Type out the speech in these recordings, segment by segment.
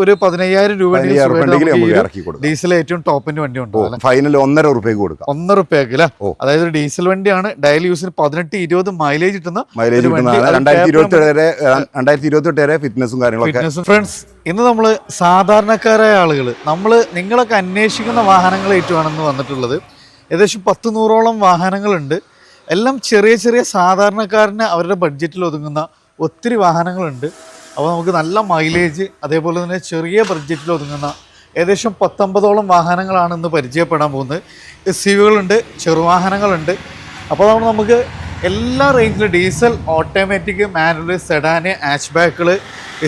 ഒരു 15,000 രൂപ ഡീസൽ ഏറ്റവും ടോപ്പിന്റെ വണ്ടി ഉണ്ട്. ഫൈനൽ 1.5 രൂപയ്ക്ക് കൊടുക്കാം. 1.5 രൂപയ്ക്ക് അല്ലേ? അതായത് ഡീസൽ വണ്ടിയാണ്. ഡെയിലി യൂസിന് 18-20 മൈലേജ് കിട്ടുന്ന 2028 വരെ ഫിറ്റ്നസും കാര്യങ്ങളൊക്കെ. ഫ്രണ്ട്സ്, ഇന്ന് നമ്മൾ സാധാരണക്കാരായ ആളുകൾ നിങ്ങളൊക്കെ അന്വേഷിക്കുന്ന വാഹനങ്ങളായിട്ടുമാണ് വന്നിട്ടുള്ളത്. ഏകദേശം 10-100ഓളം വാഹനങ്ങളുണ്ട്. എല്ലാം ചെറിയ ചെറിയ സാധാരണക്കാരന് അവരുടെ ബഡ്ജറ്റിൽ ഒതുങ്ങുന്ന ഒത്തിരി വാഹനങ്ങളുണ്ട്. അപ്പോൾ നമുക്ക് നല്ല മൈലേജ്, അതേപോലെ തന്നെ ചെറിയ ബഡ്ജറ്റിൽ ഒതുങ്ങുന്ന ഏകദേശം 19ഓളം വാഹനങ്ങളാണ് ഇന്ന് പരിചയപ്പെടാൻ പോകുന്നത്. SUV-കളുണ്ട്, ചെറുവാഹനങ്ങളുണ്ട്. അപ്പോൾ നമുക്ക് എല്ലാ റേഞ്ചിലും diesel, automatic, manual, sedan, hatch ബാക്കുകൾ,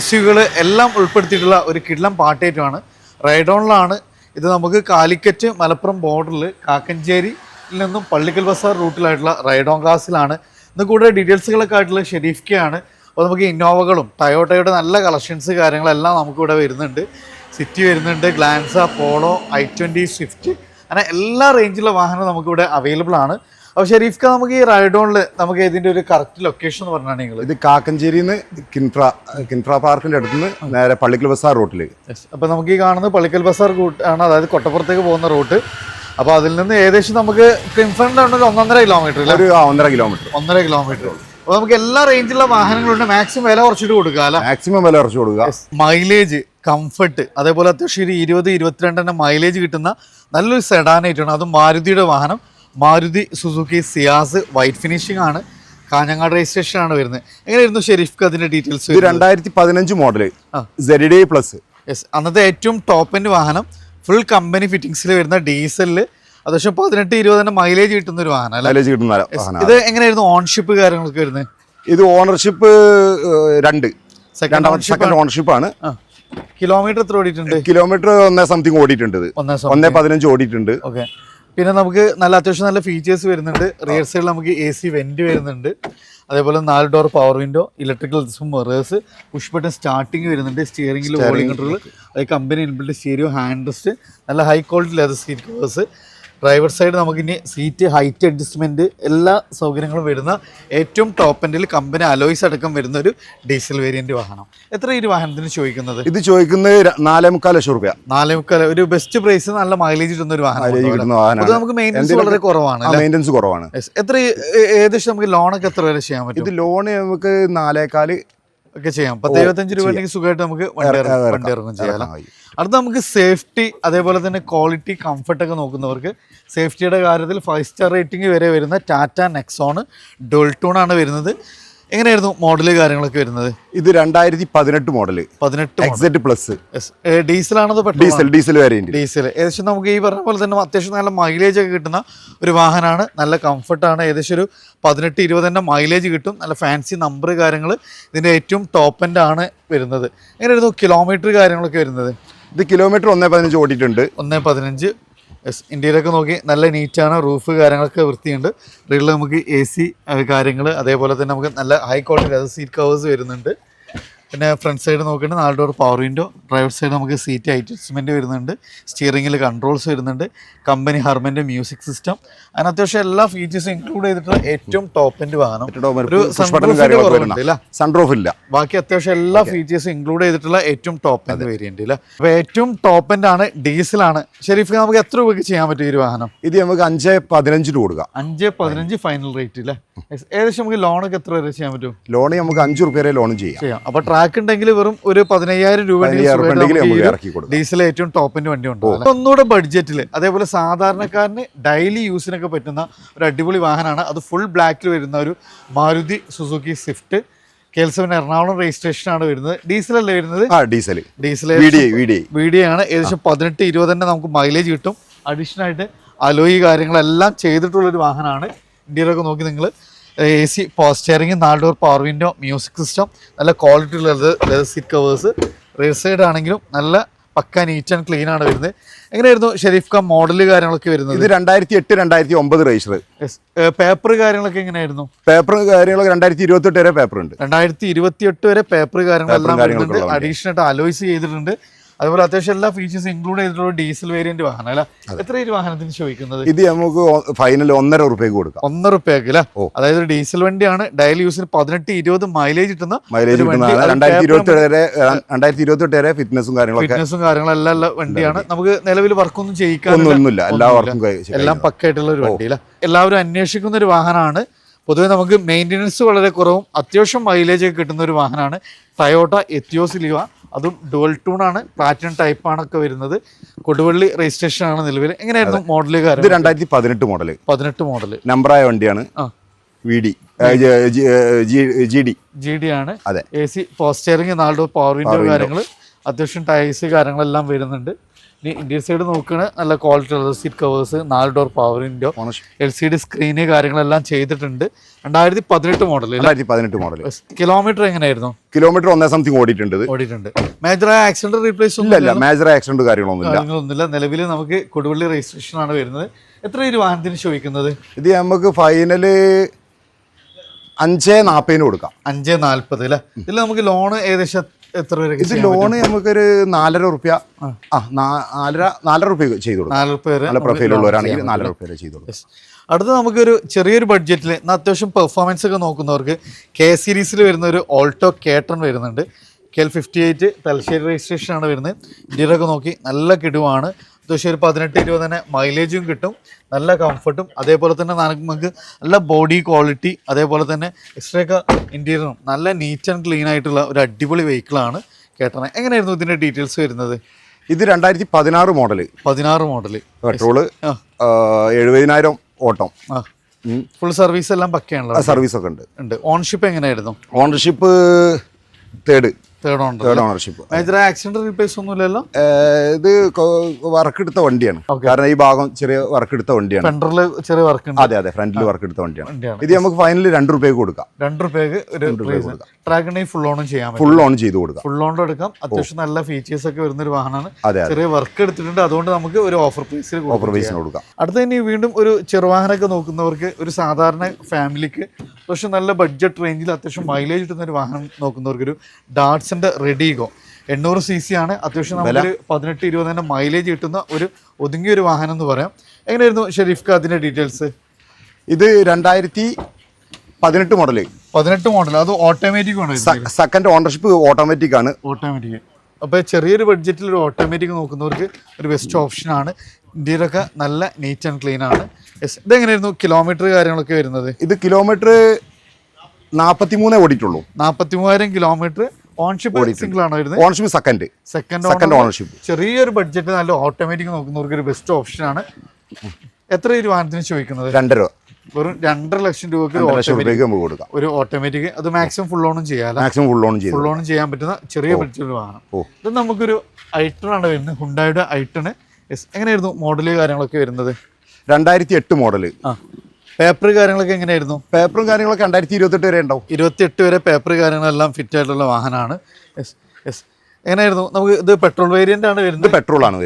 SUV-കൾ എല്ലാം ഉൾപ്പെടുത്തിയിട്ടുള്ള ഒരു കിടിലൻ പാർട്ടിയായിട്ടാണ്. റൈഡോണിലാണ് ഇത്. നമുക്ക് കാലിക്കറ്റ് മലപ്പുറം ബോർഡറിൽ കാക്കഞ്ചേരിയിൽ നിന്നും പള്ളിക്കൽ ബസാർ റൂട്ടിലായിട്ടുള്ള റൈഡോൺ ക്ലാസ്സിലാണ്. ഇന്ന് കൂടുതൽ ഡീറ്റെയിൽസുകളൊക്കെ ആയിട്ടുള്ള ഷെരീഫ്ക്കയാണ്. അപ്പോൾ നമുക്ക് ഇന്നോവകളും ടയോട്ടയുടെ നല്ല കളക്ഷൻസ് കാര്യങ്ങളെല്ലാം നമുക്കിവിടെ വരുന്നുണ്ട്. സിറ്റി വരുന്നുണ്ട്, ഗ്ലാൻസ, പോളോ, i20, സ്വിഫ്റ്റ്, അങ്ങനെ എല്ലാ റേഞ്ചിലുള്ള വാഹനം നമുക്കിവിടെ അവൈലബിൾ ആണ്. അപ്പോൾ ഷെരീഫ്ക്ക, നമുക്ക് ഈ റൈഡോണിൽ നമുക്ക് ഇതിൻ്റെ ഒരു കറക്റ്റ് ലൊക്കേഷൻ എന്ന് പറഞ്ഞാണെങ്കിൽ ഇത് കാക്കഞ്ചേരിയിൽ നിന്ന് കിൻഫ്ര പാർക്കിൻ്റെ അടുത്ത് നിന്ന് നേരെ പള്ളിക്കൽ ബസാർ റൂട്ടിൽ. അപ്പോൾ നമുക്ക് ഈ കാണുന്നത് പള്ളിക്കൽ ബസാർ റൂട്ട് ആണ്, അതായത് കൊട്ടപ്പുറത്തേക്ക് പോകുന്ന റൂട്ട്. അപ്പോൾ അതിൽ നിന്ന് ഏകദേശം നമുക്ക് കിൻഫ്രൻ്റെ 1.5 കിലോമീറ്റർ, ഒരു 1.5 കിലോമീറ്റർ. അപ്പോൾ നമുക്ക് എല്ലാ റേഞ്ചിലുള്ള വാഹനങ്ങളുണ്ട്. മാക്സിമം വില കുറച്ചിട്ട് കൊടുക്കുക. മാക്സിമം വില കുറച്ച് കൊടുക്കുക. മൈലേജ്, കംഫർട്ട്, അതേപോലെ അത്യാവശ്യം ഒരു 20-22 മൈലേജ് കിട്ടുന്ന നല്ലൊരു സെഡാനായിട്ടാണ്. അതും മാരുതിയുടെ വാഹനം. Maruti Suzuki Ciaz, white finishing ആണ്, കാഞ്ഞങ്ങാട് രജിസ്ട്രേഷൻ ആണ് വരുന്നത്. എങ്ങനെയായിരുന്നു ഷെരീഫ്ക്ക് അതിന്റെ ഡീറ്റെയിൽസ്? 2015 model ZD+. യെസ്, അന്നത്തെ ഏറ്റവും ടോപ്പ് എൻഡ് വാഹനം. ഫുൾ കമ്പനി ഫിറ്റിംഗ്സിൽ വരുന്ന ഡീസലില് അത്യാവശ്യം 18-20 മൈലേജ് കിട്ടുന്ന ഒരു വാഹനം. ഇത് എങ്ങനെയായിരുന്നു ഓൺഷിപ്പ് കാര്യങ്ങളൊക്കെ വരുന്നത്? ഇത് ഓണർഷിപ്പ് 2, സെക്കൻഡ് ഓണർഷിപ്പ് ആണ്. കിലോമീറ്റർ എത്ര ഓടിയിട്ടുണ്ട്? കിലോമീറ്റർ 1 സംതിങ് ഓടിയിട്ടുണ്ട്. 1.15 ഓടിയിട്ടുണ്ട്. ഓക്കെ. പിന്നെ നമുക്ക് അത്യാവശ്യം നല്ല ഫീച്ചേഴ്സ് വരുന്നുണ്ട്. റിയർ സൈഡിൽ നമുക്ക് AC വെന്റ് വരുന്നുണ്ട്. അതേപോലെ 4 door power window, electrical mirrors, push button starting വരുന്നുണ്ട്. സ്റ്റിയറിംഗിൽ വോളിംഗ് കൺട്രോൾ, അത് company inbuilt stereo, hand rest, നല്ല high quality leather seat covers. Driver side നമുക്കിനി സീറ്റ് ഹൈറ്റ് അഡ്ജസ്റ്റ്മെൻറ്റ് എല്ലാ സൗകര്യങ്ങളും വരുന്ന ഏറ്റവും ടോപ്പ് എൻഡിൽ കമ്പനി അലോയ്സ് അടക്കം വരുന്ന ഒരു ഡീസൽ വേരിയന്റ് വാഹനം. എത്ര ഈ വാഹനത്തിന് ചോദിക്കുന്നത്? ഇത് ചോദിക്കുന്നത് 4.25 ലക്ഷം രൂപ. 4.25, ഒരു ബെസ്റ്റ് പ്രൈസ്, നല്ല മൈലേജ് കിട്ടുന്ന ഒരു വാഹനം. അത് നമുക്ക് മെയിൻ്റെനൻസ് വളരെ കുറവാണ്. മെയിൻ്റെനൻസ് കുറവാണ്. എത്ര ഏകദേശം നമുക്ക് ലോണൊക്കെ എത്ര വരെ ചെയ്യാൻ പറ്റും? ഇത് ലോൺ നമുക്ക് 4.25 ഒക്കെ ചെയ്യാം. 10-25 രൂപ ഉണ്ടെങ്കിൽ സുഖമായിട്ട് നമുക്ക് വണ്ടി ഇറങ്ങും ചെയ്യാം. അടുത്ത നമുക്ക് സേഫ്റ്റി, അതേപോലെ തന്നെ ക്വാളിറ്റി, കംഫർട്ടൊക്കെ നോക്കുന്നവർക്ക് സേഫ്റ്റിയുടെ കാര്യത്തിൽ 5 സ്റ്റാർ റേറ്റിംഗ് വരെ വരുന്ന ടാറ്റ നെക്സോൺ ഡുവൽ ടൂൺ ആണ് വരുന്നത്. എങ്ങനെയായിരുന്നു മോഡല് കാര്യങ്ങളൊക്കെ വരുന്നത്? ഇത് 2018 മോഡല്, 18 ഡീസലാണത്? Diesel variant. ഡീസൽ ഏകദേശം നമുക്ക് ഈ പറഞ്ഞ പോലെ തന്നെ അത്യാവശ്യം നല്ല മൈലേജ് ഒക്കെ കിട്ടുന്ന ഒരു വാഹനമാണ്. നല്ല കംഫർട്ടാണ്. ഏകദേശം ഒരു 18-20 മൈലേജ് കിട്ടും. നല്ല ഫാൻസി നമ്പർ കാര്യങ്ങൾ. ഇതിൻ്റെ ഏറ്റവും ടോപ്പ് എൻഡ് ആണ് വരുന്നത്. എങ്ങനെയായിരുന്നു കിലോമീറ്റർ കാര്യങ്ങളൊക്കെ വരുന്നത്? ഇത് കിലോമീറ്റർ 1.15 ഓടിയിട്ടുണ്ട്. 1.15. ഇന്ത്യയിലൊക്കെ നോക്കി നല്ല നീറ്റാണ്. റൂഫ് കാര്യങ്ങളൊക്കെ വൃത്തിയുണ്ട്. റിയറിൽ നമുക്ക് AC കാര്യങ്ങൾ, അതേപോലെ തന്നെ നമുക്ക് നല്ല high quality leather seat covers വരുന്നുണ്ട്. പിന്നെ ഫ്രണ്ട് സൈഡ് നോക്കിയിട്ട് 4 door power window. Driver side നമുക്ക് സീറ്റ് അഡ്ജസ്റ്റ്മെൻറ്റ് വരുന്നുണ്ട്. സ്റ്റിയറിംഗിൽ കൺട്രോൾസ് വരുന്നുണ്ട്. കമ്പനി ഹർമൻ്റെ മ്യൂസിക് സിസ്റ്റം, അതിന് അത്യാവശ്യം എല്ലാ ഫീച്ചേഴ്സും ഇൻക്ലൂഡ് ചെയ്തിട്ടുള്ള ഏറ്റവും ടോപ്പ് എൻഡ് വാഹനം. ഒരു സൺറൂഫ് ഇല്ല. ബാക്കി അത്യാവശ്യം എല്ലാ ഫീച്ചേഴ്സും ഇൻക്ലൂഡ് ചെയ്തിട്ടുള്ള ഏറ്റവും ടോപ്പ് എൻഡ് വേരിയന്റ് ഇല്ല. അപ്പോൾ ഏറ്റവും ടോപ്പ് എൻഡ് ആണ്, ഡീസലാണ്. ഷെരീഫ്, നമുക്ക് എത്ര രൂപയ്ക്ക് ചെയ്യാൻ പറ്റും ഈ ഒരു വാഹനം? ഇത് നമുക്ക് 5.15 കൊടുക്കാം. 5.15 ഫൈനൽ റേറ്റ് ഇല്ലേ? ഏകദേശം നമുക്ക് ലോണൊക്കെ എത്ര വരെ ചെയ്യാൻ പറ്റും? ലോൺ നമുക്ക് 5 രൂപ വരെ ലോൺ ചെയ്യാം. അപ്പോൾ ട്രാക്ക് ഉണ്ടെങ്കിൽ വെറും ഒരു 15,000 രൂപ ഡീസൽ ഏറ്റവും ടോപ്പിന്റെ വണ്ടി ഉണ്ട്. ഒന്നുകൂടെ ബഡ്ജറ്റിൽ, അതേപോലെ സാധാരണക്കാരന് ഡെയിലി യൂസിനൊക്കെ പറ്റുന്ന ഒരു അടിപൊളി വാഹനമാണ്. അത് ഫുൾ ബ്ലാക്കിൽ വരുന്ന ഒരു Maruti Suzuki Swift. KL7 Ernakulam registration ആണ് വരുന്നത്. ഡീസൽ അല്ലേ വരുന്നത്? ഡീസൽ VDI ആണ്. ഏകദേശം 18-20 നമുക്ക് മൈലേജ് കിട്ടും. അഡീഷണൽ ആയിട്ട് അലോയി കാര്യങ്ങളെല്ലാം ചെയ്തിട്ടുള്ളൊരു വാഹനമാണ്. ഇന്ത്യയിലൊക്കെ നോക്കി നിങ്ങൾ AC power steering, 4 door power window, music system, നല്ല ക്വാളിറ്റി ഉള്ള leather seat covers. Rear side ആണെങ്കിലും നല്ല പക്ക നീറ്റ് ആൻഡ് ക്ലീൻ ആണ് വരുന്നത്. എങ്ങനെയായിരുന്നു ഷെരീഫ് മോഡല് കാര്യങ്ങളൊക്കെ വരുന്നത്? ഇത് 2008-2009 രജിസ്റ്റർ. പേപ്പർ കാര്യങ്ങളൊക്കെ എങ്ങനെയായിരുന്നു? പേപ്പർ കാര്യങ്ങളൊക്കെ 2028 വരെ പേപ്പർ ഉണ്ട്. 2028 വരെ പേപ്പർ കാര്യങ്ങളെല്ലാം വരുന്നുണ്ട്. അഡീഷണൽ ആയിട്ട് അലോയ്സ് ചെയ്തിട്ടുണ്ട്. അതുപോലെ അത്യാവശ്യം എല്ലാ ഫീച്ചേഴ്സ് ഇൻക്ലൂഡ് ചെയ്തിട്ടുള്ള ഡീസൽ വേരിയന്റ് വാഹനം അല്ല. എത്ര ഈ വാഹനത്തിന് ചോദിക്കുന്നത്? ഇത് നമുക്ക് ഫൈനൽ 1.5 രൂപയ്ക്ക് കൊടുക്കാം. 1.5 രൂപയ്ക്ക് അല്ലേ? അതായത് ഒരു ഡീസൽ വണ്ടിയാണ്, ഡെയിലി യൂസിന് 18-20 മൈലേജ് കിട്ടുന്ന 2028 വരെ ഫിറ്റ്നസും കാര്യങ്ങളെല്ലാം ഉള്ള വണ്ടിയാണ്. നമുക്ക് നിലവിൽ വർക്കൊന്നും ചെയ്യിക്കാനൊന്നുമില്ല, എല്ലാം പക്കായിട്ടുള്ള ഒരു വണ്ടിയില്ല. എല്ലാവരും അന്വേഷിക്കുന്ന ഒരു വാഹനമാണ്. പൊതുവെ നമുക്ക് മെയിൻ്റെനൻസ് വളരെ കുറവും അത്യാവശ്യം മൈലേജ് ഒക്കെ കിട്ടുന്ന ഒരു വാഹനമാണ് ടയോട്ട എത്തിയോസ് ലിവ. അതും ഡുവൽ ടൂണാണ്, പ്ലാറ്റിനം ടൈപ്പാണൊക്കെ വരുന്നത്. കൊടുവള്ളി രജിസ്ട്രേഷൻ ആണ് നിലവിൽ. എങ്ങനെയായിരുന്നു മോഡൽ? ഇത് 2018 മോഡൽ. 18 മോഡൽ നമ്പറായ വണ്ടിയാണ്. ജി ഡി ആണ്. AC post steering, 4 door power window കാര്യങ്ങൾ, അത്യാവശ്യം ടയേഴ്സ് കാര്യങ്ങളെല്ലാം വരുന്നുണ്ട്. ഇനി ഇന്ത്യൻ സൈഡ് നോക്കുകയാണ്, നല്ല ക്വാളിറ്റി ഉള്ള seat covers, 4 door power window, LCD screen കാര്യങ്ങളെല്ലാം ചെയ്തിട്ടുണ്ട്. 2018 മോഡൽ. കിലോമീറ്റർ എങ്ങനെയായിരുന്നു? കിലോമീറ്റർ 1 സംതിങ് ഓടിയിട്ടുണ്ട്. മേജറായ ആക്സിഡന്റ് റീപ്ലേസ് ഇല്ല, മേജർ ആക്സിഡന്റ് കാര്യങ്ങളൊന്നുമില്ല. നിലവിൽ നമുക്ക് കൊടുവള്ളി രജിസ്ട്രേഷൻ ആണ് വരുന്നത്. എത്ര ഈ വാഹനത്തിന് ചോദിക്കുന്നത്? ഇത് നമുക്ക് ഫൈനല് 5.40 കൊടുക്കാം. 5.40 അല്ലേ? ഇതിൽ നമുക്ക് ലോൺ ഏകദേശം എത്ര വരെ? ഇത് ലോണ് നമുക്കൊരു 4.5 റുപ്യ 4.5 റുപ്യ ചെയ്തു കൊടുക്കും. 4 റുപ്യ നല്ല പ്രൊഫൈലുള്ളവരാണെങ്കിൽ 4.5 റുപ്യ ചെയ്തു കൊടുക്കും. അടുത്ത് നമുക്കൊരു ചെറിയൊരു ബഡ്ജറ്റിൽ അത്യാവശ്യം പെർഫോമൻസ് ഒക്കെ നോക്കുന്നവർക്ക് K സീരീസിൽ വരുന്ന ഒരു ഓൾട്ടോ K10 വരുന്നുണ്ട്. KL58 തലശ്ശേരി രജിസ്ട്രേഷൻ ആണ് വരുന്നത്. ഇന്ത്യയിലൊക്കെ നോക്കി നല്ല കിടുവാണ്. അത്യാവശ്യം ഒരു 18-20 തന്നെ മൈലേജും കിട്ടും, നല്ല കംഫർട്ടും, അതേപോലെ തന്നെ നമുക്ക് നല്ല ബോഡി ക്വാളിറ്റി, അതേപോലെ തന്നെ എക്സ്ട്രാ ഇൻറ്റീരിയറും നല്ല നീറ്റ് ആൻഡ് ക്ലീൻ ആയിട്ടുള്ള ഒരു അടിപൊളി വെഹിക്കിളാണ് K10. എങ്ങനെയായിരുന്നു ഇതിൻ്റെ ഡീറ്റെയിൽസ് വരുന്നത്? ഇത് 2016 മോഡൽ. 16 മോഡൽ. പെട്രോള് 70,000 ഓട്ടം. ഫുൾ സർവീസ് എല്ലാം പക്കയാണല്ലോ? സർവീസ് ഒക്കെ ഉണ്ട്. ഓൺഷിപ്പ് എങ്ങനെയായിരുന്നു? Ownership third ownership. Major accident replace ഒന്നുമില്ലല്ലോ? ഇത് വർക്ക് എടുത്ത വണ്ടിയാണ്. കാരണം ഈ ഭാഗം ചെറിയ വർക്ക് എടുത്ത വണ്ടിയാണ്. ഫ്രണ്ടില് ചെറിയ വർക്ക്. അതെ, ഫ്രണ്ടിൽ വർക്ക് എടുത്ത വണ്ടിയാണ്. ഇത് നമുക്ക് ഫൈനലി 2 രൂപയ്ക്ക് കൊടുക്കാം. 2 രൂപയ്ക്ക് ട്രാക്കിനെ ഫുൾ ഓൺ ചെയ്യാം. ഫുൾ ഓൺ ചെയ്ത് കൊടുക്കാം. ഫുൾ ഓൺ എടുക്കാം. അത്യാവശ്യം നല്ല ഫീച്ചേഴ്സ് ഒക്കെ വരുന്ന ഒരു വാഹനമാണ്. ചെറിയ വർക്ക് എടുത്തിട്ടുണ്ട്, അതുകൊണ്ട് നമുക്ക് ഒരു ഓഫർ പ്രൈസിന് കൊടുക്കാം. അടുത്ത ഇനി വീണ്ടും ഒരു ചെറുവാഹനമൊക്കെ നോക്കുന്നവർക്ക്, ഒരു സാധാരണ ഫാമിലിക്ക് അത്യാവശ്യം നല്ല ബഡ്ജറ്റ് റേഞ്ചിൽ അത്യാവശ്യം മൈലേജ് കിട്ടുന്ന ഒരു വാഹനം നോക്കുന്നവർക്ക് ഒരു ഡാറ്റ്സന്റെ റെഡിഗോ 800 cc ആണ്. അത്യാവശ്യം നമുക്ക് 18-20 തന്നെ മൈലേജ് കിട്ടുന്ന ഒരു ഒതുങ്ങിയ ഒരു വാഹനം എന്ന് പറയാം. എങ്ങനെയായിരുന്നു ഷെരീഫ് അതിന്റെ ഡീറ്റെയിൽസ്? ഇത് 2018 മോഡൽ. 18 മോഡൽ. അത് ഓട്ടോമാറ്റിക് ആണ്. സെക്കൻഡ് ഓണർഷിപ്പ് ഓട്ടോമാറ്റിക് ആണ്. അപ്പോൾ ചെറിയൊരു ബഡ്ജറ്റിൽ ഒരു ഓട്ടോമാറ്റിക് നോക്കുന്നവർക്ക് ഒരു ബെസ്റ്റ് ഓപ്ഷനാണ്. ഇന്ത്യയിലൊക്കെ നല്ല നീറ്റ് ആൻഡ് ക്ലീൻ ആണ്. ഇതെങ്ങനെയായിരുന്നു കിലോമീറ്റർ കാര്യങ്ങളൊക്കെ വരുന്നത്? ഇത് കിലോമീറ്റർ 43 ഓടിയിട്ടുള്ളൂ. 43,000 കിലോമീറ്റർ. ഓൺഷിപ്പ് സിംഗിൾ ആണോ വരുന്നത്? ഓൺഷിപ്പ് സെക്കൻഡ് ഓണർഷിപ്പ്. ചെറിയൊരു ബഡ്ജറ്റ് നല്ല ഓട്ടോമാറ്റിക് നോക്കുന്നവർക്ക് ഒരു ബെസ്റ്റ് ഓപ്ഷനാണ്. എത്ര ഈ വാഹനത്തിന് ചോദിക്കുന്നത്? 2 രൂപ. വെറും 2.5 ലക്ഷം രൂപയ്ക്ക് ഒരു ഓട്ടോമാറ്റിക്. അത് മാക്സിമം ഫുൾ ഓണും ചെയ്യാം. ഫുൾ ഓൺ ചെയ്യാൻ പറ്റുന്ന ചെറിയ ബഡ്ജറ്റ് വാഹനം. ഇത് നമുക്കൊരു ഐട്ടൺ ആണ് വരുന്നത്, ഹുണ്ടായുടെ ഐട്ടൺ. എങ്ങനെയായിരുന്നു മോഡല് കാര്യങ്ങളൊക്കെ വരുന്നത്? 2008 മോഡല്. പേപ്പർ കാര്യങ്ങളൊക്കെ എങ്ങനെയായിരുന്നു? പേപ്പറും കാര്യങ്ങളൊക്കെ 2028 വരെ ഉണ്ടാവും. 28 വരെ പേപ്പർ കാര്യങ്ങളെല്ലാം ഫിറ്റ് ആയിട്ടുള്ള വാഹനമാണ്. എങ്ങനെയായിരുന്നു? നമുക്ക് ഇത് പെട്രോൾ വേരിയന്റ് ആണ് വരുന്നത്. പെട്രോൾ ആണ്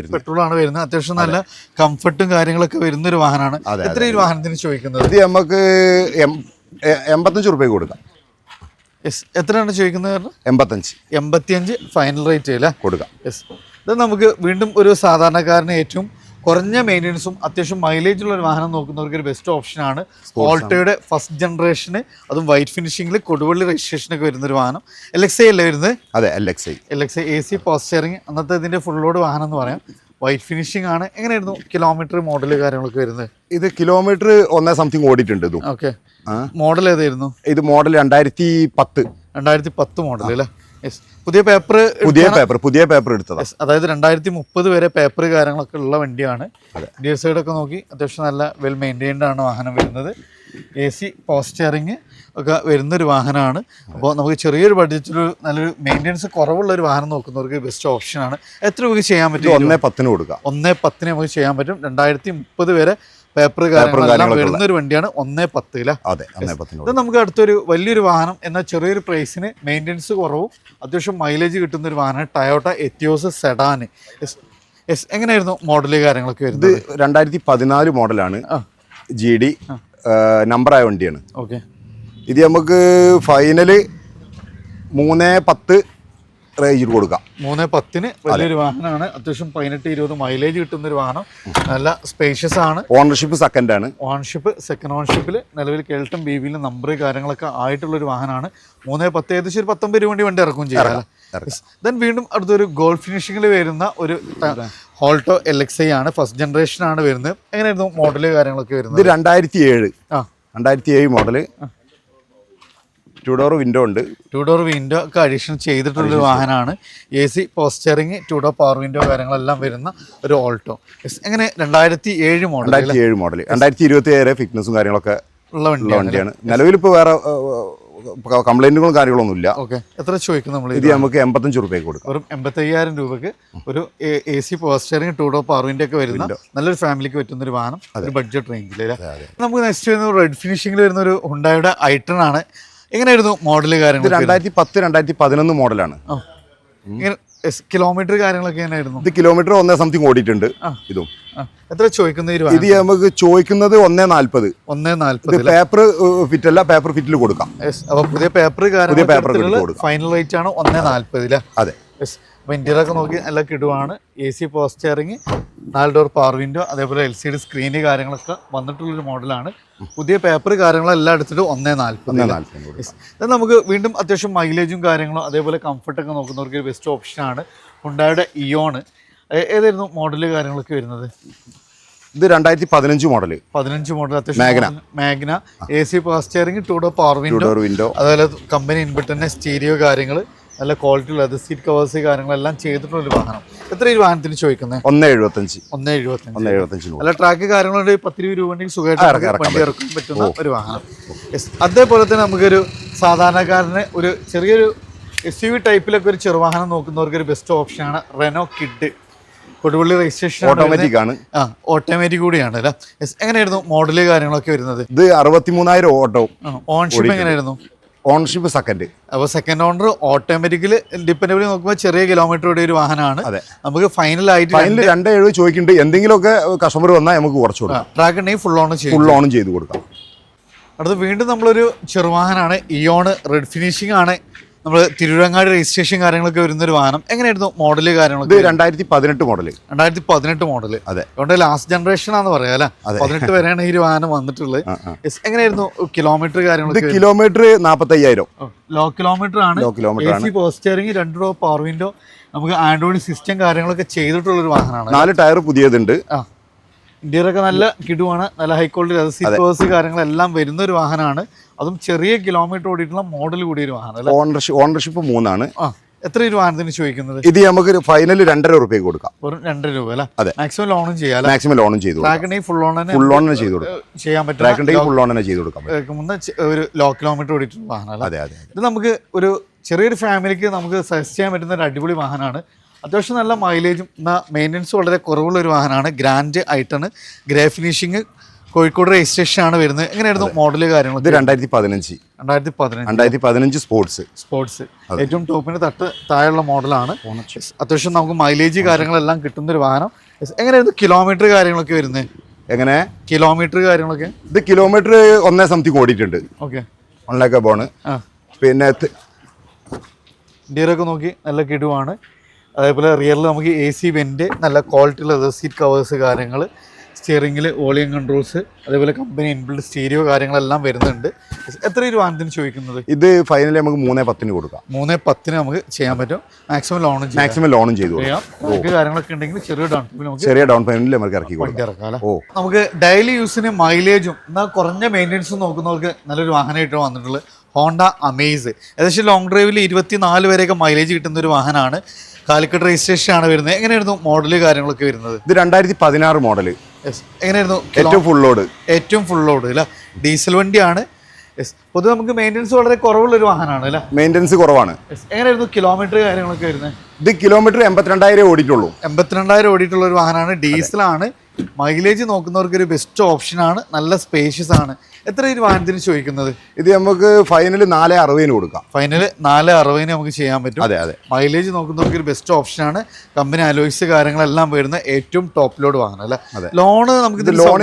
വരുന്നത്. അത്യാവശ്യം നല്ല കംഫർട്ടും കാര്യങ്ങളൊക്കെ വരുന്ന ഒരു വാഹനമാണ്. എത്ര ഈ വാഹനത്തിന് ചോദിക്കുന്നത്? ഇത് നമുക്ക് 85 രൂപയ്ക്ക് കൊടുക്കാം. എത്രയാണ് ചോദിക്കുന്നത്? 85 ഫൈനൽ റേറ്റ് അല്ലേ കൊടുക്കാം. ഇത് നമുക്ക് വീണ്ടും ഒരു സാധാരണക്കാരന് ഏറ്റവും കുറഞ്ഞ മെയിൻ്റെനൻസും അത്യാവശ്യം മൈലേജുള്ള ഒരു വാഹനം നോക്കുന്നവർക്ക് ഒരു ബെസ്റ്റ് ഓപ്ഷനാണ് ഓൾട്ടോയുടെ ഫസ്റ്റ് ജനറേഷന്. അതും വൈറ്റ് ഫിനിഷിംഗിൽ കൊടുവള്ളി രജിസ്ട്രേഷനൊക്കെ വരുന്നൊരു വാഹനം. LXi അല്ലേ വരുന്നത്? അതെ, LXi. AC പോസ്റ്റ് സ്റ്റിയറിംഗ്, അന്നത്തെ ഇതിൻ്റെ ഫുൾ ലോഡ് വാഹനം എന്ന് പറയാം. വൈറ്റ് ഫിനിഷിംഗ് ആണ്. എങ്ങനെയായിരുന്നു കിലോമീറ്റർ മോഡൽ കാര്യങ്ങളൊക്കെ വരുന്നത്? ഇത് കിലോമീറ്റർ 1 സംതിങ് ഓടിയിട്ടുണ്ട്. ഓക്കെ. മോഡൽ ഏതായിരുന്നു? ഇത് മോഡൽ 2010 മോഡൽ അല്ലേ? പുതിയ പേപ്പർ എടുത്തത്. അതായത് 2030 വരെ പേപ്പർ കാര്യങ്ങളൊക്കെ ഉള്ള വണ്ടിയാണ്. ഇന്ത്യൻ സൈഡൊക്കെ നോക്കി അത്യാവശ്യം നല്ല വെൽ മെയിൻറ്റൈൻഡ് ആണ് വാഹനം വരുന്നത്. AC പോസ്റ്റ് സ്റ്റിയറിംഗ് ഒക്കെ വരുന്നൊരു വാഹനമാണ്. അപ്പോൾ നമുക്ക് ചെറിയൊരു ബഡ്ജറ്റിൽ നല്ലൊരു മെയിൻ്റെനൻസ് കുറവുള്ള ഒരു വാഹനം നോക്കുന്നവർക്ക് ബെസ്റ്റ് ഓപ്ഷനാണ്. എത്ര രൂപയ്ക്ക് ചെയ്യാൻ പറ്റും? 1.10 കൊടുക്കാം. 1.10 നമുക്ക് ചെയ്യാൻ പറ്റും. 2030 വരെ പേപ്പർ കാര്യങ്ങളെല്ലാം വരുന്നൊരു വണ്ടിയാണ്. 1.10 അല്ലേ? ഇത് നമുക്ക് അടുത്തൊരു വലിയൊരു വാഹനം എന്നാൽ ചെറിയൊരു പ്രൈസിന് മെയിൻ്റെനൻസ് കുറവും അത്യാവശ്യം മൈലേജ് കിട്ടുന്ന ഒരു വാഹനമാണ് ടയോട്ട എത്തിയോസ് സെഡാന്. എങ്ങനെയായിരുന്നു മോഡല് കാര്യങ്ങളൊക്കെ വരുന്നത്? 2014 മോഡലാണ്. GD നമ്പറായ വണ്ടിയാണ്. ഓക്കെ. ഇത് നമുക്ക് ഫൈനല് 3.10 റേഞ്ചിൽ കൊടുക്കാം. 310 വലിയൊരു വാഹനമാണ്. അത്യാവശ്യം 18-20 മൈലേജ് കിട്ടുന്ന ഒരു വാഹനം. നല്ല സ്പേഷ്യസ് ആണ്. ഓണർഷിപ്പ് സെക്കൻഡ് ആണ്. ഓണർഷിപ്പ് സെക്കൻഡ് ഓണർഷിപ്പിൽ നിലവിൽ കേൾട്ടൺ BBയിൽ നമ്പർ കാര്യങ്ങളൊക്കെ ആയിട്ടുള്ള ഒരു വാഹനമാണ്. 310 ഏകദേശം ഒരു 19 രൂപ വണ്ടി ഇറക്കും ചെയ്യാം. ദെൻ വീണ്ടും അടുത്തൊരു ഗോൾഡ് ഫിനിഷിങ്ങിൽ വരുന്ന ഒരു ഹോൾട്ടോ LXi ആണ്. ഫസ്റ്റ് ജനറേഷൻ ആണ് വരുന്നത്. എങ്ങനെയായിരുന്നു മോഡല് കാര്യങ്ങളൊക്കെ വരുന്നത്? ഇത് 2007 മോഡല്. 2 ഡോർ വിൻഡോ ഉണ്ട്. 2 ഡോർ വിൻഡോ ഒക്കെ അഡീഷൻ ചെയ്തിട്ടുള്ളൊരു വാഹനമാണ്. AC post steering 2 door power window കാര്യങ്ങളെല്ലാം വരുന്ന ഒരു ഓൾട്ടോ. എങ്ങനെ 2007 മോഡൽ. 2027 ഫിറ്റ്നസും കാര്യങ്ങളൊക്കെ ഉള്ള വണ്ടിയാണ്. നിലവിൽ ഇപ്പോൾ വേറെ കംപ്ലൈന്റുകളും കാര്യങ്ങളൊന്നും. ഓക്കെ, എത്ര ചോദിക്കും നമ്മൾ? ഇത് നമുക്ക് 85 രൂപയ്ക്ക് കൊടുക്കാം. വെറും 85,000 രൂപയ്ക്ക് ഒരു AC post steering 2 door power window ഒക്കെ വരുന്ന നല്ലൊരു ഫാമിലിക്ക് പറ്റുന്ന ഒരു വാഹനം, ഒരു ബഡ്ജറ്റ് റേഞ്ചിൽ. നമുക്ക് നെക്സ്റ്റ് വരുന്ന റെഡ് ഫിനിഷിംഗിൽ വരുന്ന ഒരു ഹുണ്ടായുടെ ഐട്ടൺ ആണ്. എങ്ങനെയായിരുന്നു മോഡല് കാര്യങ്ങൾ? 2010-2011 മോഡലാണ്. കിലോമീറ്റർ കാര്യങ്ങളൊക്കെ എങ്ങനെയായിരുന്നു? ഇത് കിലോമീറ്റർ 1 സംതിങ് ഓടിയിട്ടുണ്ട്. ഇതും എത്ര ചോദിക്കുന്നത്? ഇത് നമുക്ക് ചോദിക്കുന്നത് 140. പേപ്പർ ഫിറ്റ് അല്ല, പേപ്പർ ഫിറ്റിൽ കൊടുക്കാം. അപ്പൊ പുതിയ പേപ്പർ ഫൈനൽ റേറ്റ് ആണ് 140. അതെ. അപ്പോൾ ഇന്റീരിയറൊക്കെ നോക്കി നല്ല കിടുവാണ്. AC post steering, 4 door power window, അതേപോലെ LCD സ്ക്രീന് കാര്യങ്ങളൊക്കെ വന്നിട്ടുള്ളൊരു മോഡലാണ്. പുതിയ പേപ്പർ കാര്യങ്ങളെല്ലാം എടുത്തിട്ട് 140. നമുക്ക് വീണ്ടും അത്യാവശ്യം മൈലേജും കാര്യങ്ങളും അതേപോലെ കംഫർട്ടൊക്കെ നോക്കുന്നവർക്ക് ഒരു ബെസ്റ്റ് ഓപ്ഷനാണ് ഹുണ്ടായുടെ ഇയോൺ. ഏതായിരുന്നു മോഡല് കാര്യങ്ങളൊക്കെ വരുന്നത്? ഇത് 2015 മോഡല്. 15 മോഡൽ അത്യാവശ്യം Magna. AC post steering, 2 door power window, അതുപോലെ കമ്പനി ഇൻബിൾട്ട് സ്റ്റീരിയോ കാര്യങ്ങൾ, നല്ല ക്വാളിറ്റി ലെതർ സീറ്റ് കവേഴ്സ് കാര്യങ്ങളെല്ലാം ചെയ്തിട്ടുള്ളൊരു വാഹനം. എത്ര ഈ വാഹനത്തിന് ചോദിക്കുന്നത്? 175. അല്ല, ട്രാക്ക് കാര്യങ്ങളുണ്ട്. 10-20 രൂപ ഉണ്ടെങ്കിൽ സുഖമായിട്ട് വണ്ടി ഇറക്കാൻ പറ്റുന്ന ഒരു വാഹനം. അതേപോലെ തന്നെ നമുക്കൊരു സാധാരണക്കാരന് ഒരു ചെറിയൊരു SUV ടൈപ്പിലൊക്കെ ഒരു ചെറുവാഹനം നോക്കുന്നവർക്ക് ഒരു ബെസ്റ്റ് ഓപ്ഷനാണ് Renault Kwid. Koduvally registration, automatic കൂടിയാണ് അല്ലേ? എങ്ങനെയായിരുന്നു മോഡല് കാര്യങ്ങളൊക്കെ വരുന്നത്? ഇത് 63,000 ഓട്ടോ. ഓൺഷിപ്പ് എങ്ങനെയായിരുന്നു? Ownership second. അപ്പോൾ സെക്കൻഡ് ഓണർ ഓട്ടോമാറ്റിക്കലി ഡിപ്പെൻഡബിളി നോക്കുമ്പോൾ ചെറിയ കിലോമീറ്റർ ഓടിയ ഒരു വാഹനമാണ്. നമുക്ക് ഫൈനലായിട്ട് 2.7 ചോദിക്കുന്നുണ്ട്. എന്തെങ്കിലുമൊക്കെ കസ്റ്റമർ വന്നാൽ നമുക്ക് കുറച്ച് കൊടുക്കാം. ട്രാക്ക് ഉണ്ടെങ്കിൽ ഫുൾ ഓൺ ചെയ്ത് കൊടുക്കാം. അടുത്ത് വീണ്ടും നമ്മളൊരു ചെറുവാഹനമാണ് ഇയോൺ. റെഡ് ഫിനിഷിംഗ് ആണ്. നമ്മൾ തിരുവരങ്ങാട് രജിസ്ട്രേഷൻ കാര്യങ്ങളൊക്കെ വരുന്നൊരു വാഹനം. എങ്ങനെയായിരുന്നു മോഡല് കാര്യങ്ങളൊക്കെ? 2018 മോഡല്. 2018 മോഡല്. അതുകൊണ്ട് ലാസ്റ്റ് ജനറേഷൻ ആണെന്ന് പറയാം അല്ലെ? 18 വരെയാണ് ഈ ഒരു വാഹനം വന്നിട്ടുള്ളത്. എങ്ങനെയായിരുന്നു കിലോമീറ്റർ കാര്യങ്ങളൊക്കെ? കിലോമീറ്റർ 45,000. ലോ കിലോമീറ്റർ ആണ്. AC post steering, 2 door power window, നമുക്ക് ആൻഡ്രോയിഡ് സിസ്റ്റം കാര്യങ്ങളൊക്കെ ചെയ്തിട്ടുള്ളൊരു വാഹനമാണ്. 4 ടയർ പുതിയതുണ്ട്. ഇന്റീരിയറൊക്കെ നല്ല കിടുവാണ്. നല്ല high quality leather seat covers കാര്യങ്ങളെല്ലാം വരുന്ന ഒരു വാഹനമാണ്. അതും ചെറിയ കിലോമീറ്റർ ഓടിയിട്ടുള്ള മോഡൽ കൂടിയ ഒരു വാഹനം. ഓണർഷിപ്പ് 3 ആണ്. എത്ര രൂപ വാഹനത്തിന് ചോദിക്കുന്നത്? ഇത് നമുക്ക് ഫൈനൽ 2.5 രൂപയ്ക്ക് കൊടുക്കാം. വെറും 2 രൂപ അല്ലേ? മാക്സിമം ലോണും ചെയ്യാം. മാക്സിമം ലോണും ചെയ്തു ഫുൾ ഓൺ ചെയ്ത് കൊടുക്കാം. ചെയ്യാൻ പറ്റും. ഫുൾ ഓൺ ചെയ്ത് കൊടുക്കാം. ഒരു ലോ കിലോമീറ്റർ ഓടിയിട്ടുള്ള വാഹനം. ഇത് നമുക്ക് ഒരു ചെറിയൊരു ഫാമിലിക്ക് നമുക്ക് സജസ്റ്റ് ചെയ്യാൻ പറ്റുന്ന ഒരു അടിപൊളി വാഹനമാണ്. അത്യാവശ്യം നല്ല മൈലേജും മെയിൻ്റനൻസ് വളരെ കുറവുള്ള ഒരു വാഹനമാണ്. Grand ഐട്ടൺ, grey finishing, Kozhikode registration ആണ് വരുന്നത്. എങ്ങനെയായിരുന്നു മോഡല് കാര്യങ്ങൾ? ഇത് 2015 സ്പോർട്സ്. ഏറ്റവും ടോപ്പിന് താഴെയുള്ള മോഡലാണ്. അത്യാവശ്യം നമുക്ക് മൈലേജ് കാര്യങ്ങളെല്ലാം കിട്ടുന്ന ഒരു വാഹനം. എങ്ങനെയായിരുന്നു കിലോമീറ്റർ കാര്യങ്ങളൊക്കെ വരുന്നത്? എങ്ങനെ കിലോമീറ്റർ കാര്യങ്ങളൊക്കെ? ഇത് കിലോമീറ്റർ 1 സംതിങ് ഓടിയിട്ടുണ്ട്. ഓക്കെ, 1 lakh പോണ്. പിന്നെ ഇന്റീരിയറൊക്കെ നോക്കി നല്ല കിടുവാണ്. അതേപോലെ റിയറിൽ നമുക്ക് AC വെന്റ്, നല്ല ക്വാളിറ്റി ലെതർ സീറ്റ് കവേഴ്സ് കാര്യങ്ങൾ, സ്റ്റിയറിംഗിൽ വോളിയം കൺട്രോൾസ്, അതേപോലെ കമ്പനി ഇൻബിൽഡ് സ്റ്റീരിയോ കാര്യങ്ങളെല്ലാം വരുന്നുണ്ട്. എത്ര രൂപ വാഹനത്തിന് ചോദിക്കുന്നത്? ഇത് ഫൈനലി നമുക്ക് 3.10 കൊടുക്കാം. 3.10 നമുക്ക് ചെയ്യാൻ പറ്റും. മാക്സിമം ലോണും ചെയ്തു കൊടുക്കാം. കാര്യങ്ങളൊക്കെ ഉണ്ടെങ്കിൽ ചെറിയ ഡൗൺ പേയ്മെന്റിൽ നമുക്ക് ഇറക്കി ഇറക്കാം. നമുക്ക് ഡെയിലി യൂസിന് മൈലേജും എന്നാൽ കുറഞ്ഞ മെയിൻ്റെനൻസും നോക്കുന്നവർക്ക് നല്ലൊരു വാഹനമായിട്ട് വന്നിട്ടുള്ളത് ഹോണ്ട അമേസ്. ഏകദേശം ലോങ് ഡ്രൈവിൽ 24 വരെയൊക്കെ മൈലേജ് കിട്ടുന്ന ഒരു വാഹനമാണ്. കാലിക്കറ്റ് രജിസ്ട്രേഷൻ ആണ് വരുന്നത്. എങ്ങനെയായിരുന്നു മോഡല് കാര്യങ്ങളൊക്കെ വരുന്നത്? ഇത് 2016 മോഡല്. എങ്ങനെയായിരുന്നു? ഏറ്റവും ഫുൾ ലോഡ് അല്ല, ഡീസൽ വണ്ടിയാണ്. പൊതുവെ നമുക്ക് മെയിൻ്റെനൻസ് വളരെ കുറവുള്ളൊരു വാഹനമാണ് അല്ലേ? മെയിൻ്റെനൻസ് കുറവാണ്. എങ്ങനെയായിരുന്നു കിലോമീറ്റർ കാര്യങ്ങളൊക്കെ വരുന്നത്? ഇത് കിലോമീറ്റർ 82,000 ഓടിയിട്ടുള്ളൂ. 82,000 ഓടിയിട്ടുള്ള ഒരു വാഹനമാണ്. ഡീസലാണ്. മൈലേജ് നോക്കുന്നവർക്ക് ഒരു ബെസ്റ്റ് ഓപ്ഷനാണ്. നല്ല സ്പേഷ്യസ് ആണ്. എത്ര ഈ വാഹനത്തിന് ചോദിക്കുന്നത്? ഇത് നമുക്ക് ഫൈനൽ 4.60 കൊടുക്കാം. ഫൈനൽ 4.60 നമുക്ക് ചെയ്യാൻ പറ്റും. മൈലേജ് നോക്കുന്നവർക്ക് ഒരു ബെസ്റ്റ് ഓപ്ഷനാണ്. കമ്പനി അലോയ്സ് കാര്യങ്ങളെല്ലാം വരുന്ന ഏറ്റവും ടോപ്പ് ലോഡ് വാഹനം അല്ലേ? ലോണ്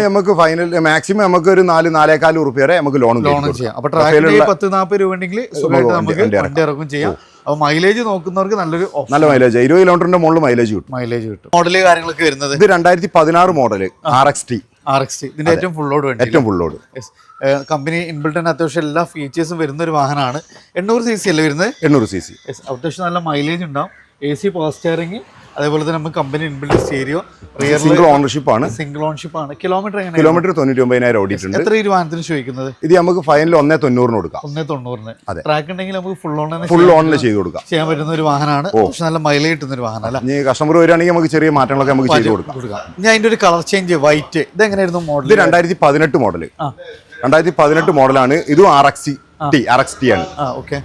നമുക്ക് ഫൈനൽ മാക്സിമം നമുക്ക് ഒരു 4-4.25 വരെ നമുക്ക് ലോൺ ചെയ്യാം. അപ്പൊ ട്രാക്കിൽ 10-40 രൂപ ഉണ്ടെങ്കിൽ സുഖമായിട്ട് നമുക്ക് വണ്ടി ഇറക്കും ചെയ്യാം. അപ്പോൾ മൈലേജ് നോക്കുന്നവർക്ക് നല്ലൊരു നല്ല മൈലേജ് 20 കിലോമീറ്ററിന്റെ മുകളിൽ മൈലേജ് കിട്ടും. മോഡല് കാര്യങ്ങളൊക്കെ വരുന്നത് ഇത് 2016 മോഡല് RXT. ഇതിന്റെ ഏറ്റവും ഫുൾ ലോഡ് വേണ്ടി ഏറ്റവും ഫുൾ ലോഡ് കമ്പനി ഇൻബിൽട്ടൻ അത്യാവശ്യം എല്ലാ ഫീച്ചേഴ്സും വരുന്ന ഒരു വാഹനമാണ്. 800 cc അല്ലേ വരുന്നത്? 800 cc. അത്യാവശ്യം നല്ല മൈലേജ് ഉണ്ടാവും. AC പവർ സ്റ്റിയറിംഗ്, അതേപോലെ തന്നെ നമുക്ക് company inbuilt stereo, single ownership ആണ്. കിലോമീറ്റർ 99,000 ഓടിയിട്ടുണ്ട്. എത്ര ഈ വാഹനത്തിന് ചോദിക്കുന്നത്? ഇത് നമുക്ക് ഫൈനൽ 1,90,000 കൊടുക്കാം. 1,90,000. ട്രാക്ക് ഉണ്ടെങ്കിൽ നമുക്ക് ഫുൾ ഓണിൽ ചെയ്ത് കൊടുക്കാം. ചെയ്യാൻ പറ്റുന്ന ഒരു വാഹനമാണ്. പക്ഷെ നല്ല മൈലേജ് കിട്ടുന്ന ഒരു വാഹനം അല്ല. ഇനി കസ്റ്റമർ വരികയാണെങ്കിൽ നമുക്ക് ചെറിയ മാറ്റങ്ങളൊക്കെ നമുക്ക് ചെയ്ത് കൊടുക്കാം. ഇനി അതിന്റെ ഒരു കളർ ചേഞ്ച് വൈറ്റ്, ഇത് എങ്ങനെയായിരുന്നു മോഡൽ? ഇത് 2018 മോഡല്. 2018 മോഡലാണ്. ഇതും RXT ആണ്. ഓക്കെ.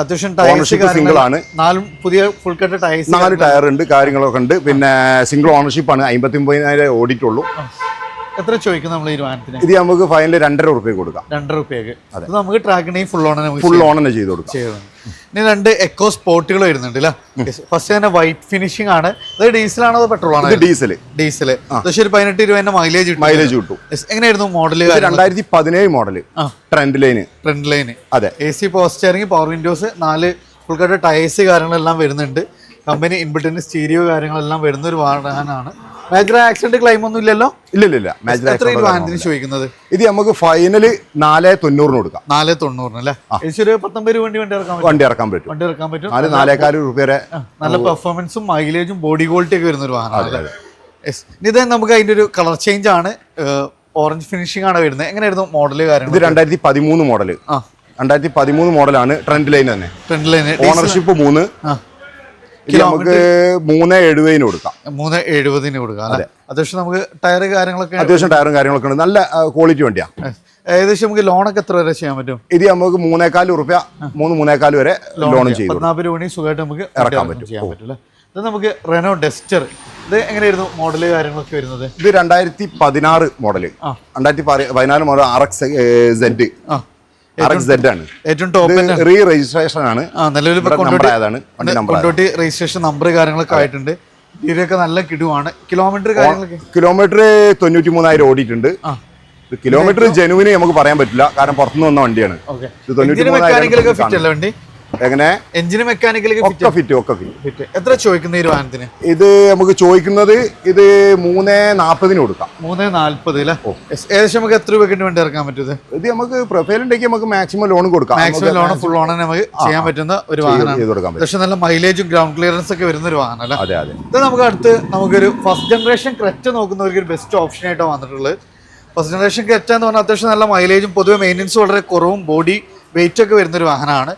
അത്യാവശ്യം ടയർ സിംഗിൾ ആണ്. 4 പുതിയ ഫുൾ കട്ട് ടയർസ്, 4 ടയർ ഉണ്ട്, കാര്യങ്ങളൊക്കെ ഉണ്ട്. പിന്നെ സിംഗിൾ ഓണർഷിപ്പ് ആണ്. 59,000 ഓടിയിട്ടുള്ളൂ. എത്ര ചോദിക്കും നമ്മൾ ഈ വാഹനത്തിന്? ഇത് നമുക്ക് ഫൈനൽ 2.5 രൂപ കൊടുക്കാം. 2.5 രൂപയ്ക്ക് നമുക്ക് ട്രാക്കിനെയും ഫുൾ ഓൺ തന്നെ ചെയ്ത് കൊടുക്കാം. ഇനി 2 എക്കോ സ്പോർട്ടുകൾ വരുന്നുണ്ട് അല്ലേ? ഫസ്റ്റ് തന്നെ വൈറ്റ് ഫിനിഷിംഗ് ആണ്. അത് ഡീസലാണോ അതോ പെട്രോൾ ആണോ? ഡീസൽ. പക്ഷേ 18-20 മൈലേജ് കിട്ടും. എങ്ങനെയായിരുന്നു മോഡല്? 2017 മോഡല്. Trend line. അതെ. AC power steering, power Windows, 4 full cut tyres കാര്യങ്ങളെല്ലാം വരുന്നുണ്ട്. കമ്പനി ഇൻബിൽറ്റ് സ്റ്റീരിയോ കാര്യങ്ങളെല്ലാം വരുന്ന ഒരു വാഹനമാണ്. മേജർ ആക്സിഡന്റ് ക്ലെയിം ഒന്നും ഇല്ലല്ലോ? ഇല്ല. വാഹനത്തിന് ചോദിക്കുന്നത്? ഇത് നമുക്ക് ഫൈനൽ 4,90,000 കൊടുക്കാം. 4,90,000 അല്ലേ? ഒരു 19 രൂപ വണ്ടി ഇറക്കാൻ പറ്റും. 4,400 രൂപ വരെ നല്ല പെർഫോമൻസും മൈലേജും ബോഡി ക്വാളിറ്റി ഒക്കെ വരുന്ന ഒരു വാഹനം. ഇത് നമുക്ക് അതിന്റെ ഒരു കളർ ചേഞ്ച് ആണ്. ഓറഞ്ച് ഫിനിഷിംഗ് ആണ് വരുന്നത്. എങ്ങനെയായിരുന്നു മോഡല് കാര്യങ്ങൾ? ഇത് 2013 മോഡല്. 2013 മോഡലാണ്. ട്രെൻഡ് ലൈൻ തന്നെ. ഓണർഷിപ്പ് 3. നമുക്ക് 3,70,000 കൊടുക്കാം. 3,70,000 കൊടുക്കാം. അത്യാവശ്യം നമുക്ക് ടയർ കാര്യങ്ങളൊക്കെ ടയറും കാര്യങ്ങളൊക്കെ ഉണ്ട്. നല്ല ക്വാളിറ്റി വണ്ടിയാ. ഏകദേശം നമുക്ക് ലോണൊക്കെ എത്ര വരെ ചെയ്യാൻ പറ്റും? ഇത് നമുക്ക് 3,400 രൂപ 3,400 വരെ ലോൺ ചെയ്യും. 14 രൂപ സുഖമായിട്ട് നമുക്ക് ഇറക്കാൻ പറ്റും. ചെയ്യാൻ പറ്റില്ല. ഇത് നമുക്ക് റെനോ ഡസ്റ്റർ, ഇത് എങ്ങനെയായിരുന്നു മോഡല് കാര്യങ്ങളൊക്കെ വരുന്നത്? ഇത് 2016 മോഡല്. 2014 മോഡൽ RXZ ആണ്. ഏറ്റവും ടോപ്പ് റീ രജിസ്ട്രേഷൻ ആണ്. കൊണ്ടോട്ടി രജിസ്ട്രേഷൻ നമ്പർ കാര്യങ്ങളൊക്കെ ആയിട്ടുണ്ട്. ഇതിലൊക്കെ നല്ല കിടുവാണ്. കിലോമീറ്റർ 93,000 ഓടിയിട്ടുണ്ട്. കിലോമീറ്റർ ജനുവിന് നമുക്ക് പറയാൻ പറ്റില്ല, കാരണം പുറത്തുനിന്ന് വന്ന വണ്ടിയാണ്. വണ്ടി എങ്ങനെ എഞ്ചിന് മെക്കാനിക്കൽ ഫിറ്റ്. എത്ര ചോദിക്കുന്ന ഈ വാഹനത്തിന്? ഇത് നമുക്ക് ചോദിക്കുന്നത് ഇത് 3,40,000 കൊടുക്കാം. 3,40,000 അല്ലേ? ഏകദേശം നമുക്ക് എത്ര രൂപയ്ക്ക് വേണ്ടി ഇറക്കാൻ പറ്റും? ഇത് നമുക്ക് പ്രൊഫൈൽ ഉണ്ടെങ്കിൽ നമുക്ക് മാക്സിമം ലോൺ കൊടുക്കാം. മാക്സിമം ലോൺ ഫുൾ ലോൺ നമുക്ക് ചെയ്യാൻ പറ്റുന്ന ഒരു വാഹനമാണ്. പക്ഷെ നല്ല മൈലേജും ഗ്രൗണ്ട് ക്ലിയറൻസ് ഒക്കെ വരുന്ന ഒരു വാഹനം അല്ലേ? ഇത് നമുക്ക് അടുത്ത് നമുക്കൊരു ഫസ്റ്റ് ജനറേഷൻ ക്രെറ്റ നോക്കുന്നവർക്ക് ഒരു ബെസ്റ്റ് ഓപ്ഷൻ ആയിട്ടാണ് വന്നിട്ടുള്ളത്. ഫസ്റ്റ് ജനറേഷൻ ക്രെറ്റ എന്ന് പറഞ്ഞാൽ അത്യാവശ്യം നല്ല മൈലേജും പൊതുവെ മെയിൻ്റെനൻസ് വളരെ കുറവും ബോഡി വെയിറ്റ് ഒക്കെ വരുന്ന ഒരു വാഹനമാണ്.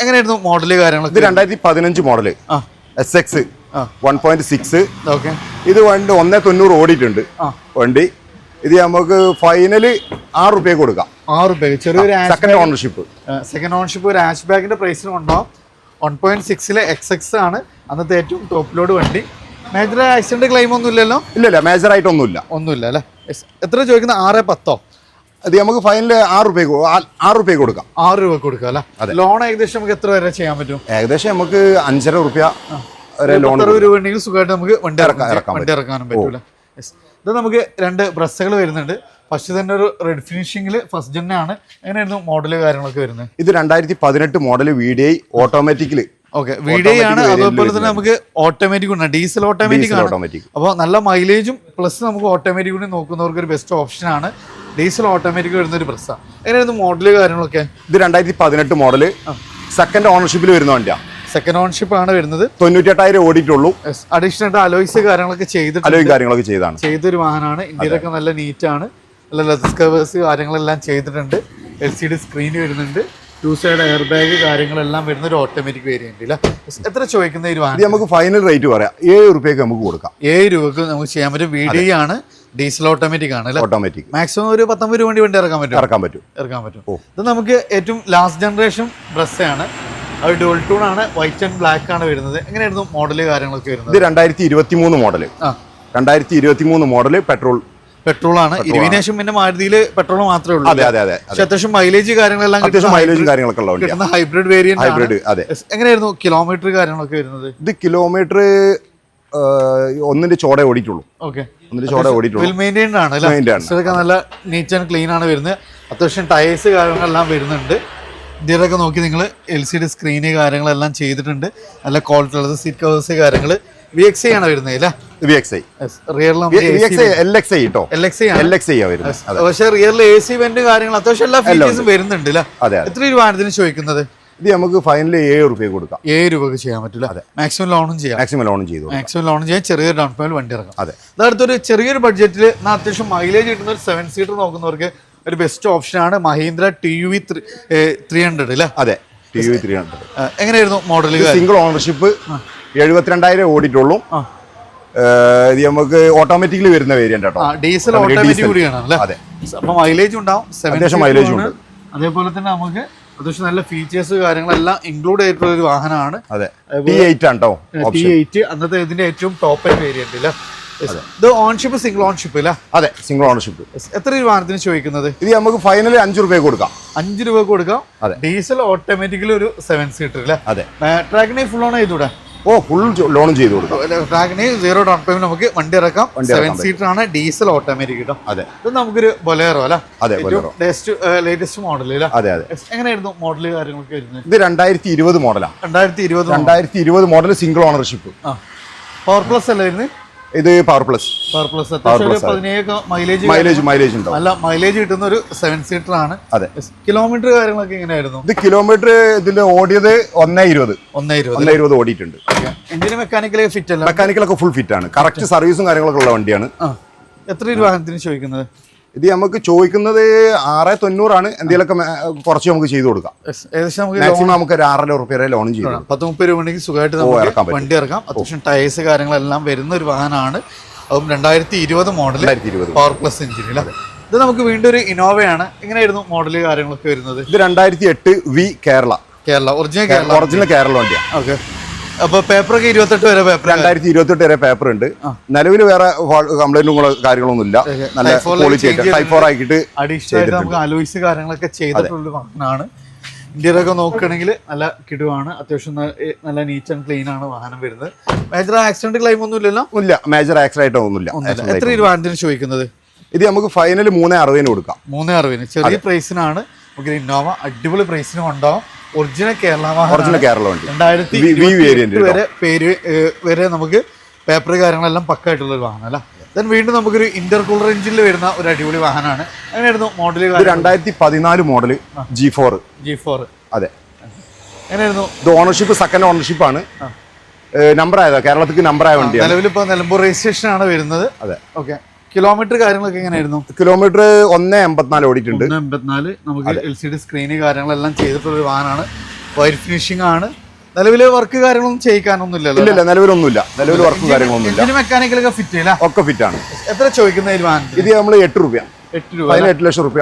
എങ്ങനെയായിരുന്നു മോഡല് കാര്യങ്ങളൊക്കെ? ഇത് 2015 മോഡല് SX 1.6. ഇത് വണ്ടി 1,90,000 ഓടിയിട്ടുണ്ട് വണ്ടി. ഇത് നമുക്ക് ഫൈനല് 6 രൂപ കൊടുക്കാം. 6 രൂപ. ചെറിയൊരു സെക്കൻഡ് ഓണർഷിപ്പ് ഒരു ഹാച്ച് ബാഗിന്റെ പ്രൈസിന് ഉണ്ടാവും. 1.6 XX ആണ് അന്നത്തെ ഏറ്റവും ടോപ്പ് ലോഡ് വണ്ടി. മേജർ ആക്സിഡന്റ് ക്ലെയിം ഒന്നും ഇല്ലല്ലോ? ഇല്ല, മേജർ ആയിട്ടൊന്നുമില്ല. ഒന്നുമില്ല അല്ലേ? എത്ര ചോദിക്കുന്ന? 6,10. അത് നമുക്ക് ഫൈനൽ 6 രൂപ കൊടുക്കാം. 6 രൂപ കൊടുക്കാം അല്ലേ? ലോൺ ഏകദേശം നമുക്ക് എത്ര വരെ ചെയ്യാൻ പറ്റും? ഏകദേശം നമുക്ക് 5.5 രൂപ വരെ ലോൺ. 60 രൂപ ഉണ്ടെങ്കിൽ സുഖമായിട്ട് നമുക്ക് വണ്ടി ഇറക്കാനും പറ്റൂല. ഇത് നമുക്ക് 2 ബ്രസ്സുകൾ വരുന്നുണ്ട്. ഫസ്റ്റ് തന്നെ ഒരു റെഡ് ഫിനിഷിംഗിൽ ഫസ്റ്റ് ജെൻ ആണ്. എങ്ങനെയായിരുന്നു മോഡല് കാര്യങ്ങളൊക്കെ വരുന്നത്? ഇത് 2018 മോഡല് VDI ഓട്ടോമാറ്റിക്കല്. VDI ആണ്. അതുപോലെ തന്നെ നമുക്ക് ഓട്ടോമാറ്റിക് ഉണ്ട്, ഡീസൽ ഓട്ടോമാറ്റിക് ആണ്. അപ്പോൾ നല്ല മൈലേജും പ്ലസ് നമുക്ക് ഓട്ടോമാറ്റിക് കൂടി നോക്കുന്നവർക്ക് ഒരു ബെസ്റ്റ് ഓപ്ഷൻ ആണ്. ഡീസൽ ഓട്ടോമാറ്റിക് വരുന്ന ഒരു പ്രസ്സാണ്. എങ്ങനെയായിരുന്നു മോഡല് കാര്യങ്ങളൊക്കെ? ഇത് 2018 മോഡല് സെക്കൻഡ് ഓണർഷിപ്പിൽ വരുന്ന വണ്ടിയാണ്. സെക്കൻഡ് ഓണർഷിപ്പ് ആണ് വരുന്നത്. 98,000 ഓടിയിട്ടുള്ളൂ. അഡീഷണൽ ആയിട്ട് അലോയ്സ് കാര്യങ്ങളൊക്കെ ചെയ്തൊരു വാഹനമാണ്. ഇന്ത്യയിലൊക്കെ നല്ല നീറ്റാണ്. നല്ല ലെതർ കവേഴ്സ് കാര്യങ്ങളെല്ലാം ചെയ്തിട്ടുണ്ട്. LCD സ്ക്രീൻ വരുന്നുണ്ട്. 2 സൈഡ് എയർ ബാഗ് കാര്യങ്ങളെല്ലാം വരുന്ന ഒരു ഓട്ടോമാറ്റിക് വേരിയന്റ് ഇല്ല. എത്ര ചോദിക്കുന്ന ഒരു വാഹനം? നമുക്ക് ഫൈനൽ റേറ്റ് പറയാം. 7 രൂപയ്ക്ക് നമുക്ക് കൊടുക്കാം. 7 രൂപക്ക് നമുക്ക് ചെയ്യാൻ പറ്റും. VDI ആണ്, ഡീസൽ ഓട്ടോമാറ്റിക് ആണ്. ഓട്ടോമാറ്റിക് മാക്സിമം ഒരു 19 രൂപ വണ്ടി ഇറക്കാൻ പറ്റും. ഇത് നമുക്ക് ഏറ്റവും ലാസ്റ്റ് ജനറേഷൻ ബ്രസ്സാണ്. അത് ഡുവൽ ടൂൺ ആണ്. വൈറ്റ് ആൻഡ് ബ്ലാക്ക് ആണ് വരുന്നത്. എങ്ങനെയായിരുന്നു മോഡല് കാര്യങ്ങളൊക്കെ വരുന്നത്? ഇത് 2023 മോഡല്. 2023 മോഡല് പെട്രോൾ ആണ്. ഇരുവിനേഷം പിന്നെ മാരുതിയില് പെട്രോൾ മാത്രമേ ഉള്ളൂ. പക്ഷെ അത്യാവശ്യം മൈലേജ് കാര്യങ്ങളെല്ലാം ഹൈബ്രിഡ് വേരിയന്റ്. എങ്ങനെയായിരുന്നു കിലോമീറ്റർ കാര്യങ്ങളൊക്കെ വരുന്നത്? ഇത് കിലോമീറ്റർ 1 ചോടെ ഓടിയിട്ടുള്ളൂ. നല്ല നീറ്റ് ആൻഡ് ക്ലീൻ ആണ് വരുന്നത്. അത്യാവശ്യം ടയേഴ്സ് കാര്യങ്ങളെല്ലാം വരുന്നുണ്ട്. ഇന്ത്യയിലൊക്കെ നോക്കി നിങ്ങൾ LCD സ്ക്രീന് കാര്യങ്ങളെല്ലാം ചെയ്തിട്ടുണ്ട്. നല്ല ക്വാളിറ്റി ഉള്ളത് സീറ്റ് കവേഴ്സ് കാര്യങ്ങൾ. VXI ആണ് വരുന്നത് അല്ലേ? VXI റിയറിൽ LXI കേട്ടോ. LXI ആ വരുന്നത്. പക്ഷേ റിയറിൽ AC വെന്റ് കാര്യങ്ങൾ അത്യാവശ്യം എല്ലാ ഫീച്ചേഴ്സും വരുന്നുണ്ട് അല്ലേ? എത്ര രൂപയാണ് ഇതിന് ചോദിക്കുന്നത്? ഇത് നമുക്ക് ഫൈനലി 7 രൂപ കൊടുക്കാം. 7 രൂപക്ക് ചെയ്യാൻ പറ്റില്ല. മാക്സിമം ലോണും ചെയ്യാം. മാക്സിമം ലോണും ചെയ്തു. മാക്സിമം ലോൺ ചെയ്യാൻ ചെറിയൊരു ഡൗൺ പേയ്മെന്റ് വണ്ടി ഇറക്കാം. അതെ. അതടുത്തൊരു ചെറിയൊരു ബഡ്ജറ്റിൽ അത്യാവശ്യം മൈലേജ് കിട്ടുന്ന ഒരു 7 സീറ്റർ നോക്കുന്നവർക്ക് ഒരു ബെസ്റ്റ് ഓപ്ഷനാണ് മഹീന്ദ്ര TUV 300 അല്ലേ? അതെ, TUV 300. എങ്ങനെയായിരുന്നു മോഡൽ? Single ownership, 72,000 ഓടിയിട്ടുള്ളൂ. ഇത് നമുക്ക് ഓട്ടോമാറ്റിക്കലി വരുന്ന വേരിയന്റ് കേട്ടോ. ഡീസൽ ഓട്ടോമാറ്റിക് കൂടിയാണ് അല്ലേ? അതെ. അപ്പൊ മൈലേജ് ഉണ്ടാവും. അത്യാവശ്യം മൈലേജ് ഉണ്ട്. അതേപോലെ തന്നെ നമുക്ക് അത്യാവശ്യം നല്ല ഫീച്ചേഴ്സ് കാര്യങ്ങളെല്ലാം ഇൻക്ലൂഡ് ആയിട്ടുള്ള ഒരു വാഹനമാണ്. അതെ, T8 ആണ് കേട്ടോ. T8 അന്നത്തെ ഇതിന്റെ ഏറ്റവും ടോപ്പ് ആയിട്ട് വേരിയന്റ് അല്ലേ? ഇത് ഓൺഷിപ്പ് സിംഗിൾ ഓൺഷിപ്പ് അല്ല? അതെ, സിംഗിൾ ഓണർഷിപ്പ്. എത്ര രൂപ വാഹനത്തിന് ചോദിക്കുന്നത്? ഇത് നമുക്ക് ഫൈനലി 5 രൂപ കൊടുക്കാം. 5 രൂപ കൊടുക്കാം. അതെ. ഡീസൽ ഓട്ടോമാറ്റിക്കലി ഒരു 7 സീറ്റർ അല്ലേ? അതെ. ട്രാക്കിനെ ഫുൾ ഓൺ ചെയ്തൂടെ? ഫുൾ ലോണും ചെയ്ത് കൊടുക്കാം. ട്രാക്കിന് 0 ഡൗൺ പേയ്മെന്റ് നമുക്ക് വണ്ടി ഇറക്കാം. 7 സീറ്റർ ആണ്, ഡീസൽ ഓട്ടോമാറ്റിക് കേട്ടോ. അതെ. ഇത് നമുക്കൊരു ബൊലേറോ അല്ല? അതെ, ലേറ്റസ്റ്റ് മോഡൽ അല്ലേ? അതെ അതെ. എങ്ങനെയായിരുന്നു മോഡൽ കാര്യങ്ങളൊക്കെ വരുന്നത്? ഇത് 2020 മോഡലാണ്. 2020 model single ownership. Power plus അല്ലേ വരുന്നത്? ഇത് പവർ പ്ലസ്. മൈലേജ് ഉണ്ടാവും. നല്ല മൈലേജ് കിട്ടുന്ന ഒരു 7 സീറ്റർ ആണ്. അതെ. കിലോമീറ്റർ കാര്യങ്ങളൊക്കെ എങ്ങനെയായിരുന്നു? ഇത് കിലോമീറ്റർ ഇതിന്റെ ഓടിയത് 120 ഓടിയിട്ടുണ്ട്. എഞ്ചിന് മെക്കാനിക്കലൊക്കെ ഫിറ്റ് അല്ല? മെക്കാനിക്കലൊക്കെ ഫുൾ ഫിറ്റ് ആണ്. കറക്റ്റ് സർവീസും കാര്യങ്ങളൊക്കെ ഉള്ള വണ്ടിയാണ്. എത്ര രൂപ വാഹനത്തിന് ചോദിക്കുന്നത്? ഇത് നമുക്ക് ചോദിക്കുന്നത് 6,900 ആണ്. എന്തെങ്കിലുമൊക്കെ കുറച്ച് നമുക്ക് ചെയ്ത് കൊടുക്കാം. ഏകദേശം മാക്സിമം നമുക്ക് 6,500 രൂപ വരെ ലോണും ചെയ്തു 10-30 രൂപ ഉണ്ടെങ്കിൽ സുഖമായിട്ട് നമുക്ക് വണ്ടി ഇറക്കാം. അത്യാവശ്യം ടയേഴ്സ് കാര്യങ്ങളെല്ലാം വരുന്ന ഒരു വാഹനമാണ്. അതും 2020 മോഡൽ പവർ പ്ലസ് എഞ്ചിൻ അല്ലേ? ഇത് നമുക്ക് വീണ്ടും ഒരു ഇന്നോവയാണ്. എങ്ങനെയായിരുന്നു മോഡൽ കാര്യങ്ങളൊക്കെ വരുന്നത്? ഇത് 2008 V കേരള ഒറിജിനൽ കേരള വണ്ടിയാണ്. ഓക്കെ. അപ്പൊ പേപ്പറൊക്കെ 28 വരെ പേപ്പർ 2028 വരെ പേപ്പർ ഉണ്ട്. നിലവിൽ വേറെ കംപ്ലൈന്റും കാര്യങ്ങളൊന്നും ഇല്ല. നല്ല ക്വാളിറ്റി ടൈപ്പ് ആക്കിയിട്ട് അഡീഷണൽ നമുക്ക് അലോയ്സ് കാര്യങ്ങളൊക്കെ ചെയ്തിട്ടുള്ള വാഹനമാണ്. ഇന്ത്യയിലൊക്കെ നോക്കുകയാണെങ്കിൽ നല്ല കിടുവാണ്. അത്യാവശ്യം നല്ല നീറ്റ് ആൻഡ് ക്ലീൻ ആണ് വാഹനം വരുന്നത്. മേജർ ആക്സിഡന്റ് ക്ലെയിം ഒന്നും ഇല്ലല്ലോ? ഇല്ല, മേജർ ആക്സിഡന്റ് ഒന്നുമില്ല. എത്ര രൂപ വാഹനത്തിന് ചോദിക്കുന്നത്? ഇത് നമുക്ക് ഫൈനൽ 3,60 കൊടുക്കാം. 3,60 ചെറിയ പ്രൈസിനാണ്. നമുക്ക് ഇന്നോവ അടിപൊളി പ്രൈസിനും ഉണ്ടാവും. ഒറിജിനൽ കേരള വണ്ടി 2020 വരെ നമുക്ക് പേപ്പർ കാര്യങ്ങളെല്ലാം പക്കായിട്ടുള്ള ഒരു വാഹനം അല്ല? ദെൻ വീണ്ടും നമുക്കൊരു ഇന്റർകൂളർ എഞ്ചിനിൽ വരുന്ന ഒരു അടിപൊളി വാഹനമാണ്. അങ്ങനെയായിരുന്നു മോഡൽ? 2014 model G4. അതെ. എങ്ങനെയായിരുന്നു ഇത്? ഓണർഷിപ്പ് സെക്കൻഡ് ഓണർഷിപ്പ് ആണ്. നമ്പർ ആയതാ, കേരളത്തിലേക്ക് നമ്പർ ആയ വണ്ടി. നിലവിൽ ഇപ്പോൾ നിലമ്പൂർ രജിസ്ട്രേഷൻ ആണ് വരുന്നത്. അതെ. ഓക്കെ. കിലോമീറ്റർ കാര്യങ്ങളൊക്കെ എങ്ങനെയായിരുന്നു? കിലോമീറ്റർ 1,84 ഓടിയിട്ടുണ്ട്. 1,84. നമുക്ക് LCD സ്ക്രീന് കാര്യങ്ങളെല്ലാം ചെയ്തിട്ടുള്ള ഒരു വാഹനമാണ്. വൈറ്റ് ഫിനിഷിംഗ് ആണ്. നിലവിലെ വർക്ക് കാര്യങ്ങളൊന്നും ചെയ്യിക്കാനൊന്നും ഇല്ലല്ലോ? ഇല്ല, നിലവിലൊന്നും നിലവിൽ വർക്ക് കാര്യങ്ങളൊന്നും ഇല്ല. മെക്കാനിക്കലൊക്കെ ഫിറ്റ് ചെയ്യില്ല? ഒക്കെ ഫിറ്റ് ആണ്. എത്ര ചോദിക്കുന്ന വാഹനം? ഇത് നമ്മൾ 8 രൂപ 8 ലക്ഷം രൂപ.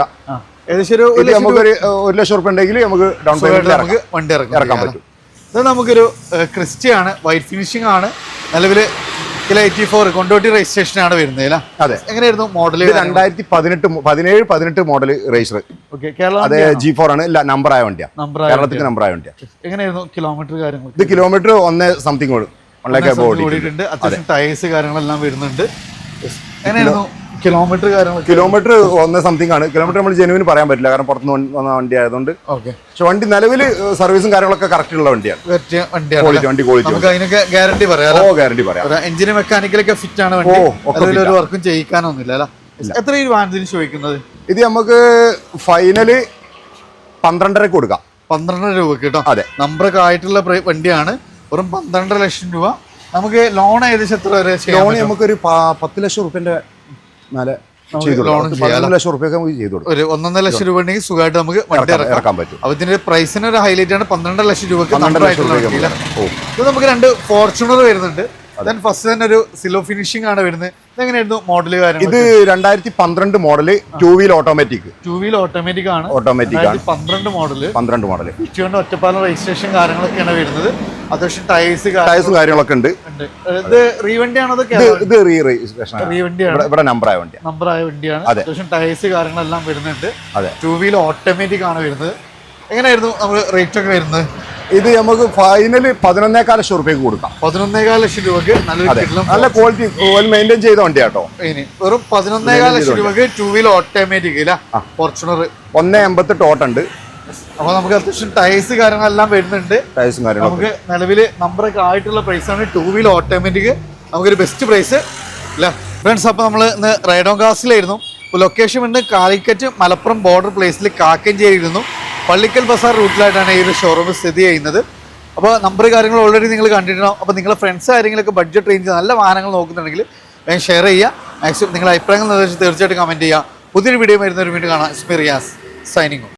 ഏകദേശം നമുക്ക് 1 ലക്ഷം രൂപ ഉണ്ടെങ്കിൽ നമുക്ക് ഡൗൺ പേയ്മെന്റ് നമുക്ക് വണ്ടി ഇറക്കാൻ പറ്റും. ഇത് നമുക്കൊരു ക്രിസ്റ്റയാണ്. വൈറ്റ് ഫിനിഷിംഗ് ആണ്. നിലവിൽ 84 കൊണ്ടോട്ടി രജിസ്ട്രേഷൻ ആണ് വരുന്നത്. അതെ. എങ്ങനെയായിരുന്നു മോഡൽ? 2017-18 model register. അതെ, G4 ആണ്. നമ്പർ ആയ വണ്ടിയാണ്. കേരളത്തിൽ നമ്പർ ആയ വണ്ടിയാണ്. എങ്ങനെയായിരുന്നു കിലോമീറ്റർ കാര്യങ്ങൾ? ഇത് കിലോമീറ്റർ 1 സംതിങ് ഓടിയിട്ടുണ്ട്. അത്യാവശ്യം ടയേഴ്സ് കാര്യങ്ങളെല്ലാം വരുന്നുണ്ട്. എങ്ങനെയായിരുന്നു കിലോമീറ്റർ കാര്യങ്ങൾ? കിലോമീറ്റർ 1 സംതിങ് ആണ്. കിലോമീറ്റർ നമ്മൾ ജെനുവിന് പറയാൻ പറ്റില്ല, കാരണം പുറത്തുനിന്ന് വന്ന വണ്ടി ആയതുകൊണ്ട്. പക്ഷെ വണ്ടി നിലവിൽ സർവീസും കാര്യങ്ങളൊക്കെ കറക്റ്റ് ഉള്ള വണ്ടിയാണ്. വണ്ടി ക്വാളിറ്റി ഗ്യാരണ്ടി പറയാം. ഗ്യാരണ്ടി പറയാം. എഞ്ചിന് മെക്കാനിക്കലൊക്കെ ഫിറ്റ് ആണ് വണ്ടി. ഒരു വർക്കും ചെയ്യിക്കാനൊന്നുമില്ല അല്ല? എത്ര രൂപ വാഹനത്തിന് ചോദിക്കുന്നത്? ഇത് നമുക്ക് ഫൈനല് 12.5 കൊടുക്കാം. 12 രൂപ കേട്ടോ. അതെ. നമ്പറൊക്കെ ആയിട്ടുള്ള വണ്ടിയാണ്. വെറും 12.5 ലക്ഷം രൂപ. നമുക്ക് ലോൺ ഏകദേശം എത്ര വരെ? ലോൺ നമുക്കൊരു 10 ലക്ഷം റുപ്യന്റെ മേലെ ഒരു 1.5 ലക്ഷം രൂപ ഉണ്ടെങ്കിൽ സുഖമായിട്ട് നമുക്ക് വണ്ടി ഇറക്കാൻ പറ്റും. അപ്പൊ ഇതിന്റെ പ്രൈസിന് ഒരു ഹൈലൈറ്റ് ആണ് 12 ലക്ഷം രൂപക്ക്. ഇത് നമുക്ക് 2 ഫോർച്യൂണർ വരുന്നുണ്ട്. ഫസ്റ്റ് തന്നെ ഒരു സിലോ ഫിനിഷിംഗ് ആണ് വരുന്നത്. ഇതെങ്ങനെയായിരുന്നു മോഡൽ കാര്യം? ഇത് 2012 model 2 wheel automatic. 2 wheel automatic ആണ്. 12 മോഡല്. ഒറ്റപ്പാലം രജിസ്ട്രേഷൻ കാര്യങ്ങളൊക്കെയാണ് വരുന്നത്. അത്യാവശ്യം ടയേഴ്സും കാര്യങ്ങളൊക്കെ ഉണ്ട്. ഇത് റീവണ്ടി ആണോ? ഇത് റീവണ്ടിയാണ്. ഇവിടെ നമ്പർ ആയ വണ്ടിയാണ്. അത്യാവശ്യം ടയേഴ്സ് കാര്യങ്ങളെല്ലാം വരുന്നുണ്ട്. 2 വീൽ ഓട്ടോമാറ്റിക് ആണ് വരുന്നത്. എങ്ങനെയായിരുന്നു നമുക്ക് റേറ്റ് ഒക്കെ വരുന്നത്? ഇത് നമുക്ക് ഫൈനല് 11.5 ലക്ഷം രൂപയ്ക്ക് കൊടുക്കാം. 11.5 ലക്ഷം രൂപക്ക് നല്ല ക്വാളിറ്റി മെയിൻറ്റെയിൻ ചെയ്ത വണ്ടിയാട്ടോ. വെറും 11.5 ലക്ഷം രൂപക്ക് 2 വീൽ ഓട്ടോമാറ്റിക് ഫോർച്യൂണർ. 1.88 ഓട്ടുണ്ട്. അപ്പോൾ നമുക്ക് അത്യാവശ്യം ടയേഴ്സ് കാര്യങ്ങളെല്ലാം വരുന്നുണ്ട്. ടയേഴ്സും കാര്യങ്ങളും നമുക്ക് നിലവിൽ നമ്പറൊക്കെ ആയിട്ടുള്ള പ്രൈസാണ്. 2 വീലർ ഓട്ടോമാറ്റിക് നമുക്കൊരു ബെസ്റ്റ് പ്രൈസ് അല്ല ഫ്രണ്ട്സ്. അപ്പോൾ നമ്മൾ ഇന്ന് റൈഡോൺ കാസിലായിരുന്നു. ഇപ്പോൾ ലൊക്കേഷൻ ഉണ്ട് കാലിക്കറ്റ് മലപ്പുറം ബോർഡർ പ്ലേസിൽ കാക്കഞ്ചേരിയിരുന്നു. പള്ളിക്കൽ ബസാർ റൂട്ടിലായിട്ടാണ് ഈ ഒരു ഷോറൂം സ്ഥിതി ചെയ്യുന്നത്. അപ്പോൾ നമ്പർ കാര്യങ്ങൾ ഓൾറെഡി നിങ്ങൾ കണ്ടിട്ടുണ്ടാവും. അപ്പോൾ നിങ്ങളുടെ ഫ്രണ്ട്സ് ആരെങ്കിലുമൊക്കെ ബഡ്ജറ്റ് റേഞ്ച് നല്ല വാഹനങ്ങൾ നോക്കുന്നുണ്ടെങ്കിൽ വേഗം ഷെയർ ചെയ്യുക. മാക്സിമം നിങ്ങളുടെ അഭിപ്രായങ്ങൾ നിർദ്ദേശിച്ച് തീർച്ചയായിട്ടും കമൻറ്റ് ചെയ്യുക. പുതിയൊരു വീഡിയോ വരുന്ന ഒരു വീണ്ടും കാണാം. റിയാസ് സൈനിങ്.